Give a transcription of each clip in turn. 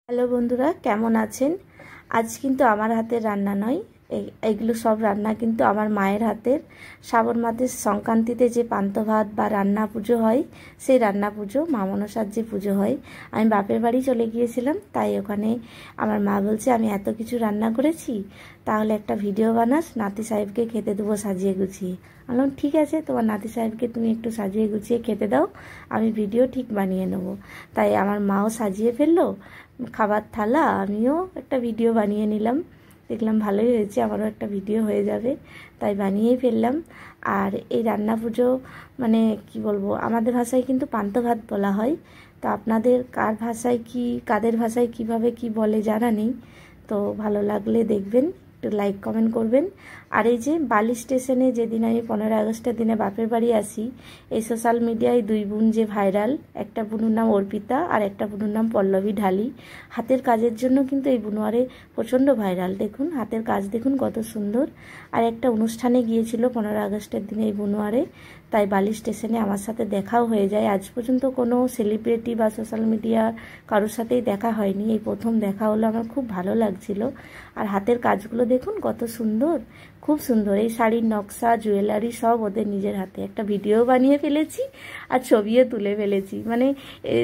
Hello বন্ধুরা, কেমন আছেন? আজ কিন্তু আমার হাতের রান্না নয়, এইগুলো সব রান্না কিন্তু আমার মায়ের হাতের। শ্রাবণ মাসের সংক্রান্তিতে যে পান্তা ভাত বা রান্না পুজো হয়, সেই রান্না পুজো মা মনসার যে পুজো হয়, আমি বাপের বাড়ি চলে গিয়েছিলাম। তাই ওখানে আমার মা বলছে, আমি এত কিছু রান্না করেছি, তাহলে একটা ভিডিও বানাস, নাতি সাহেবকে খেতে দেবো সাজিয়ে গুছিয়ে। আমি বললাম, ঠিক আছে, তোমার নাতি সাহেবকে তুমি একটু সাজিয়ে গুছিয়ে খেতে দাও, আমি ভিডিও ঠিক বানিয়ে নেবো। তাই আমার মাও সাজিয়ে ফেললো খাবার থালা, আমিও একটা ভিডিও বানিয়ে নিলাম। দেখলাম ভালোই হয়েছে, আমারও একটা ভিডিও হয়ে যাবে, তাই বানিয়েই ফেললাম। আর এই রান্না পুজো মানে কি বলবো, আমাদের ভাষায় কিন্তু পান্তা ভাত বলা হয়। তো আপনাদের কার ভাষায় কি, কাদের ভাষায় কিভাবে কি বলে জানা নেই। তো ভালো লাগলে দেখবেন, একটু লাইক কমেন্ট করবেন। আর এই যে বালি স্টেশনে যেদিন আমি 15 আগস্টের দিনে বাপের বাড়ি আসি, এই সোশ্যাল মিডিয়ায় দুই বোন যে ভাইরাল, একটা বোনের নাম অর্পিতা আর একটা বোনের নাম পল্লবী ঢালি। হাতের কাজের জন্য কিন্তু এই বুনোয়ারে প্রচণ্ড ভাইরাল। দেখুন হাতের কাজ দেখুন কত সুন্দর। আর একটা অনুষ্ঠানে গিয়েছিল 15 আগস্টের দিনে এই বুনোয়ারে, তাই বালি স্টেশনে আমার সাথে দেখাও হয়ে যায়। আজ পর্যন্ত কোনো সেলিব্রিটি বা সোশ্যাল মিডিয়ার কারোর সাথেই দেখা হয়নি, এই প্রথম দেখা হলো। আমার খুব ভালো লাগছিল। আর হাতের কাজগুলো দেখুন কত সুন্দর, খুব সুন্দর। এই শাড়ির নকশা, জুয়েলারি সব ওদের নিজের হাতে। একটা ভিডিও বানিয়ে ফেলেছি আর ছবিও তুলে ফেলেছি। মানে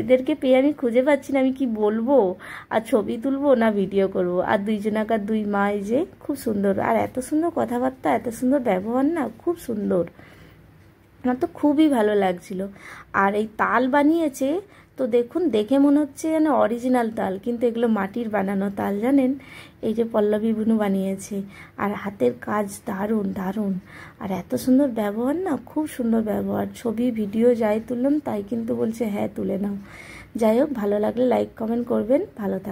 এদেরকে পেয়ে আমি খুঁজে পাচ্ছি না, আমি কি বলবো, আর ছবি তুলবো না ভিডিও করব। আর দুইজনাকার দুই মা, এই যে খুব সুন্দর, আর এত সুন্দর কথাবার্তা, এত সুন্দর ব্যবহার না, খুব সুন্দর। আমার তো খুবই ভালো লাগছিল। আর এই তাল বানিয়েছে, তো দেখুন দেখে মনে হচ্ছে যেন অরিজিনাল তাল, কিন্তু এগুলো মাটির বানানো তাল, জানেন। এই যে পল্লবী বুনু বানিয়েছে। আর হাতের কাজ দারুণ দারুণ, আর এত সুন্দর ব্যবহার না, খুব সুন্দর ব্যবহার। ছবি ভিডিও যাই তুললাম তাই কিন্তু বলছে হ্যাঁ তুলে নাও। যাই হোক, ভালো লাগলে লাইক কমেন্ট করবেন, ভালো থাকবেন।